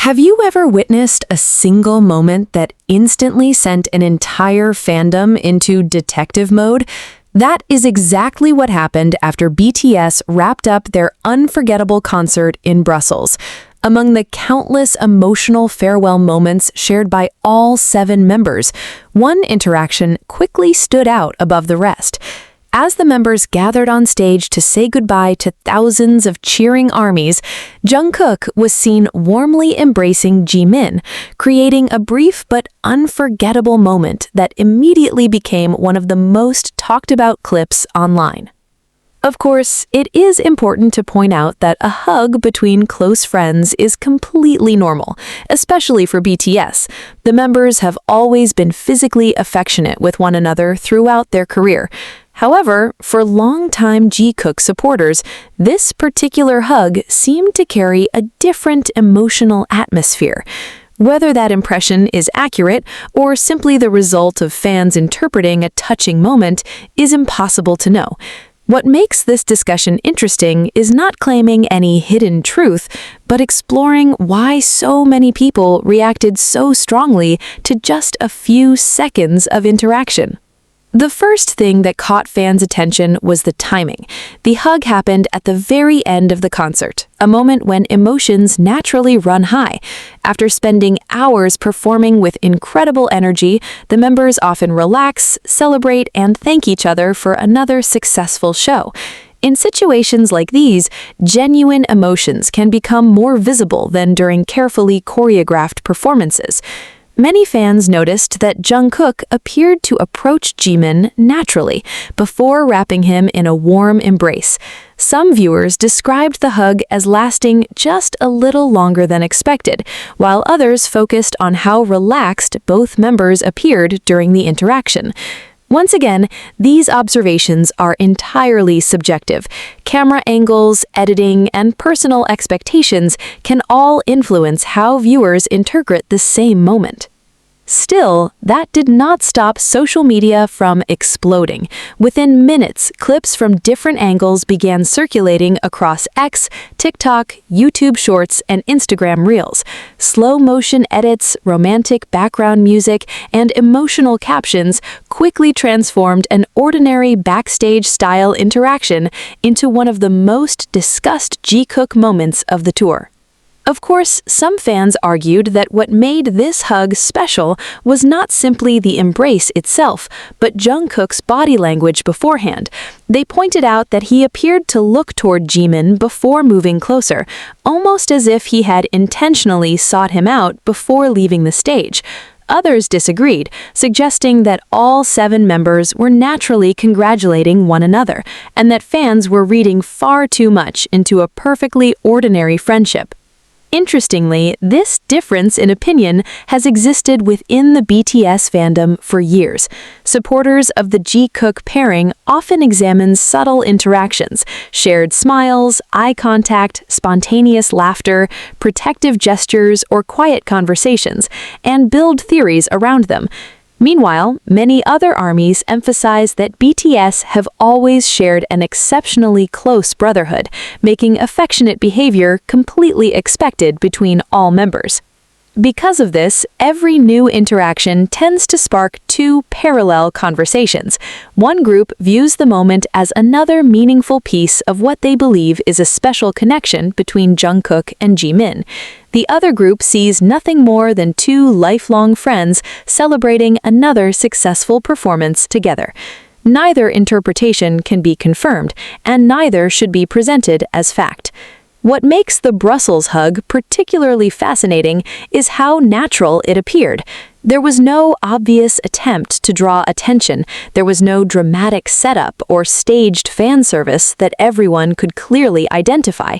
Have you ever witnessed a single moment that instantly sent an entire fandom into detective mode? That is exactly what happened after BTS wrapped up their unforgettable concert in Brussels. Among the countless emotional farewell moments shared by all 7 members, one interaction quickly stood out above the rest. As the members gathered on stage to say goodbye to thousands of cheering armies, Jungkook was seen warmly embracing Jimin, creating a brief but unforgettable moment that immediately became one of the most talked about clips online. Of course, it is important to point out that a hug between close friends is completely normal, especially for BTS. The members have always been physically affectionate with one another throughout their career. However, for longtime Jikook supporters, this particular hug seemed to carry a different emotional atmosphere. Whether that impression is accurate or simply the result of fans interpreting a touching moment is impossible to know. What makes this discussion interesting is not claiming any hidden truth, but exploring why so many people reacted so strongly to just a few seconds of interaction. The first thing that caught fans' attention was the timing. The hug happened at the very end of the concert, a moment when emotions naturally run high. After spending hours performing with incredible energy, the members often relax, celebrate, and thank each other for another successful show. In situations like these, genuine emotions can become more visible than during carefully choreographed performances. Many fans noticed that Jungkook appeared to approach Jimin naturally before wrapping him in a warm embrace. Some viewers described the hug as lasting just a little longer than expected, while others focused on how relaxed both members appeared during the interaction. Once again, these observations are entirely subjective. Camera angles, editing, and personal expectations can all influence how viewers interpret the same moment. Still, that did not stop social media from exploding. Within minutes, clips from different angles began circulating across X, TikTok, YouTube Shorts, and Instagram Reels. Slow-motion edits, romantic background music, and emotional captions quickly transformed an ordinary backstage-style interaction into one of the most discussed Jikook moments of the tour. Of course, some fans argued that what made this hug special was not simply the embrace itself, but Jungkook's body language beforehand. They pointed out that he appeared to look toward Jimin before moving closer, almost as if he had intentionally sought him out before leaving the stage. Others disagreed, suggesting that all 7 members were naturally congratulating one another, and that fans were reading far too much into a perfectly ordinary friendship. Interestingly, this difference in opinion has existed within the BTS fandom for years. Supporters of the Jikook pairing often examine subtle interactions, shared smiles, eye contact, spontaneous laughter, protective gestures, or quiet conversations, and build theories around them. Meanwhile, many other armies emphasize that BTS have always shared an exceptionally close brotherhood, making affectionate behavior completely expected between all members. Because of this, every new interaction tends to spark 2 parallel conversations. One group views the moment as another meaningful piece of what they believe is a special connection between Jungkook and Jimin. The other group sees nothing more than 2 lifelong friends celebrating another successful performance together. Neither interpretation can be confirmed, and neither should be presented as fact. What makes the Brussels hug particularly fascinating is how natural it appeared. There was no obvious attempt to draw attention. There was no dramatic setup or staged fan service that everyone could clearly identify.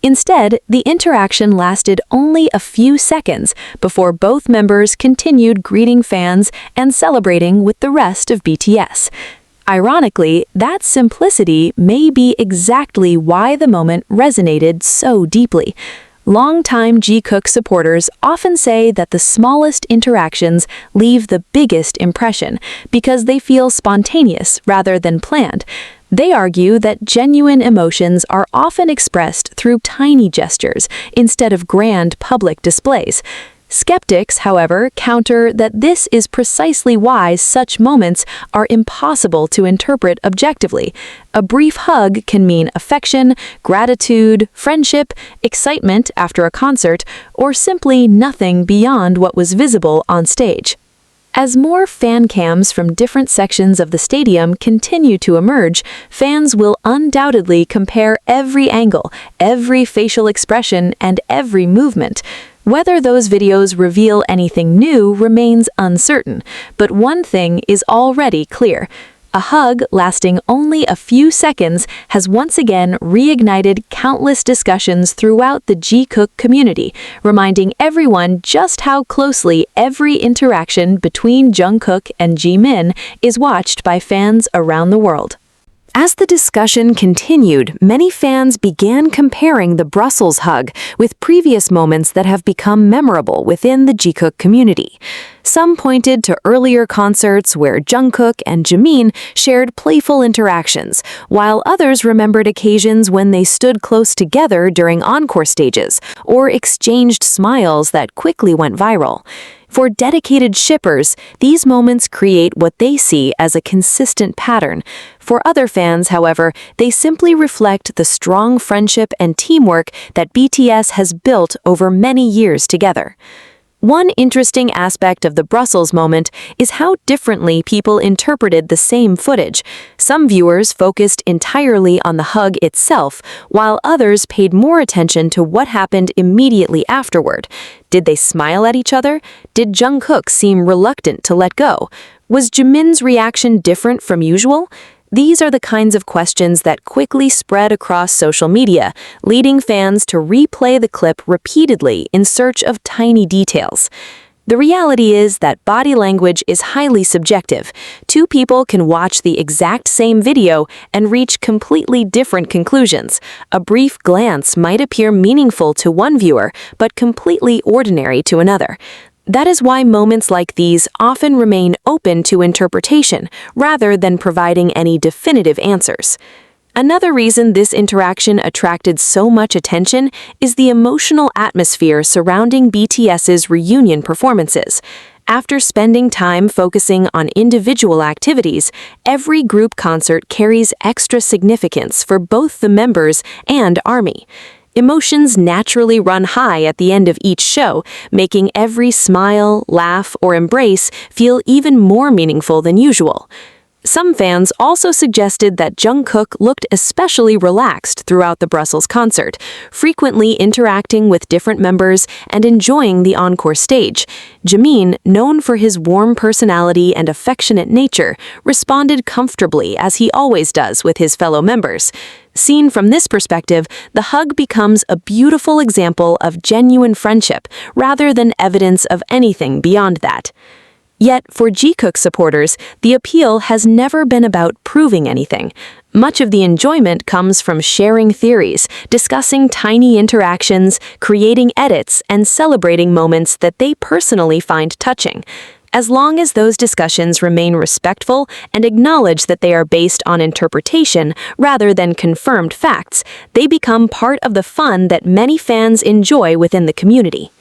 Instead, the interaction lasted only a few seconds before both members continued greeting fans and celebrating with the rest of BTS. Ironically, that simplicity may be exactly why the moment resonated so deeply. Longtime Jikook supporters often say that the smallest interactions leave the biggest impression because they feel spontaneous rather than planned. They argue that genuine emotions are often expressed through tiny gestures instead of grand public displays. Skeptics, however, counter that this is precisely why such moments are impossible to interpret objectively. A brief hug can mean affection, gratitude, friendship, excitement after a concert, or simply nothing beyond what was visible on stage. As more fan cams from different sections of the stadium continue to emerge, fans will undoubtedly compare every angle, every facial expression, and every movement. Whether those videos reveal anything new remains uncertain, but one thing is already clear. A hug lasting only a few seconds has once again reignited countless discussions throughout the Jikook community, reminding everyone just how closely every interaction between Jungkook and Jimin is watched by fans around the world. As the discussion continued, many fans began comparing the Brussels hug with previous moments that have become memorable within the Jikook community. Some pointed to earlier concerts where Jungkook and Jimin shared playful interactions, while others remembered occasions when they stood close together during encore stages or exchanged smiles that quickly went viral. For dedicated shippers, these moments create what they see as a consistent pattern. For other fans, however, they simply reflect the strong friendship and teamwork that BTS has built over many years together. One interesting aspect of the Brussels moment is how differently people interpreted the same footage. Some viewers focused entirely on the hug itself, while others paid more attention to what happened immediately afterward. Did they smile at each other? Did Jungkook seem reluctant to let go? Was Jimin's reaction different from usual? These are the kinds of questions that quickly spread across social media, leading fans to replay the clip repeatedly in search of tiny details. The reality is that body language is highly subjective. Two people can watch the exact same video and reach completely different conclusions. A brief glance might appear meaningful to one viewer, but completely ordinary to another. That is why moments like these often remain open to interpretation, rather than providing any definitive answers. Another reason this interaction attracted so much attention is the emotional atmosphere surrounding BTS's reunion performances. After spending time focusing on individual activities, every group concert carries extra significance for both the members and ARMY. Emotions naturally run high at the end of each show, making every smile, laugh, or embrace feel even more meaningful than usual. Some fans also suggested that Jungkook looked especially relaxed throughout the Brussels concert, frequently interacting with different members and enjoying the encore stage. Jimin, known for his warm personality and affectionate nature, responded comfortably as he always does with his fellow members. Seen from this perspective, the hug becomes a beautiful example of genuine friendship rather than evidence of anything beyond that. Yet, for Jikook supporters, the appeal has never been about proving anything. Much of the enjoyment comes from sharing theories, discussing tiny interactions, creating edits, and celebrating moments that they personally find touching. As long as those discussions remain respectful and acknowledge that they are based on interpretation rather than confirmed facts, they become part of the fun that many fans enjoy within the community.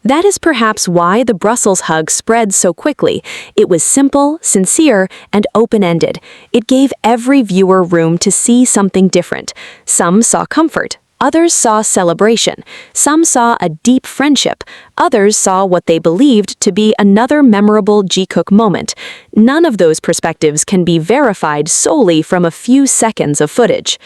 That is perhaps why the Brussels hug spread so quickly. It was simple, sincere, and open-ended. It gave every viewer room to see something different. Some saw comfort. Others saw celebration. Some saw a deep friendship. Others saw what they believed to be another memorable Jikook moment. None of those perspectives can be verified solely from a few seconds of footage.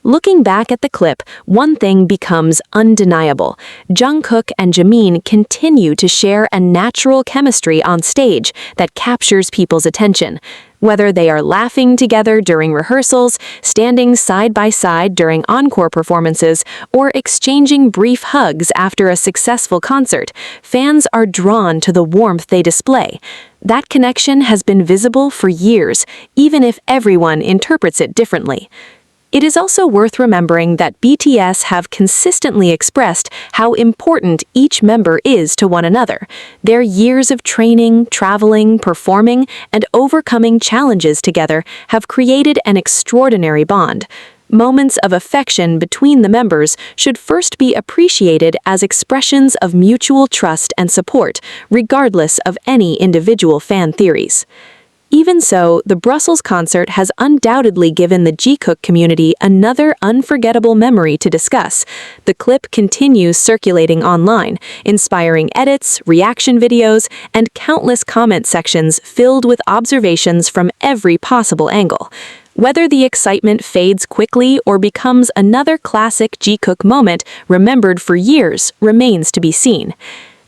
Looking back at the clip, one thing becomes undeniable. Jungkook and Jimin continue to share a natural chemistry on stage that captures people's attention. Whether they are laughing together during rehearsals, standing side by side during encore performances, or exchanging brief hugs after a successful concert, fans are drawn to the warmth they display. That connection has been visible for years, even if everyone interprets it differently. It is also worth remembering that BTS have consistently expressed how important each member is to one another. Their years of training, traveling, performing, and overcoming challenges together have created an extraordinary bond. Moments of affection between the members should first be appreciated as expressions of mutual trust and support, regardless of any individual fan theories. Even so, the Brussels concert has undoubtedly given the Jikook community another unforgettable memory to discuss. The clip continues circulating online, inspiring edits, reaction videos, and countless comment sections filled with observations from every possible angle. Whether the excitement fades quickly or becomes another classic Jikook moment remembered for years remains to be seen.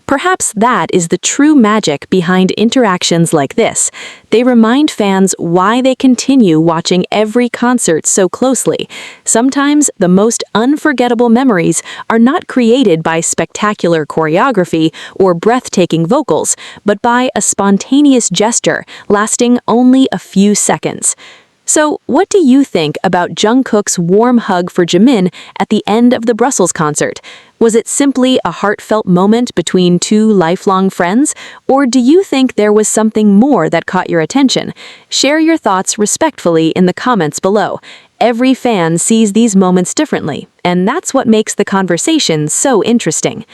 Perhaps that is the true magic behind interactions like this. They remind fans why they continue watching every concert so closely. Sometimes the most unforgettable memories are not created by spectacular choreography or breathtaking vocals, but by a spontaneous gesture lasting only a few seconds. So, what do you think about Jungkook's warm hug for Jimin at the end of the Brussels concert? Was it simply a heartfelt moment between two lifelong friends, or do you think there was something more that caught your attention? Share your thoughts respectfully in the comments below. Every fan sees these moments differently, and that's what makes the conversation so interesting.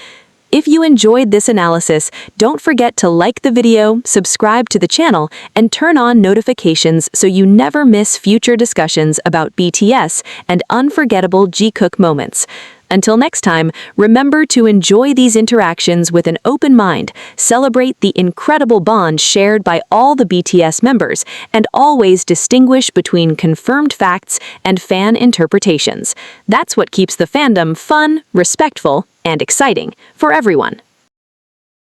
If you enjoyed this analysis, don't forget to like the video, subscribe to the channel, and turn on notifications so you never miss future discussions about BTS and unforgettable Jikook moments. Until next time, remember to enjoy these interactions with an open mind, celebrate the incredible bond shared by all the BTS members, and always distinguish between confirmed facts and fan interpretations. That's what keeps the fandom fun, respectful, and exciting for everyone.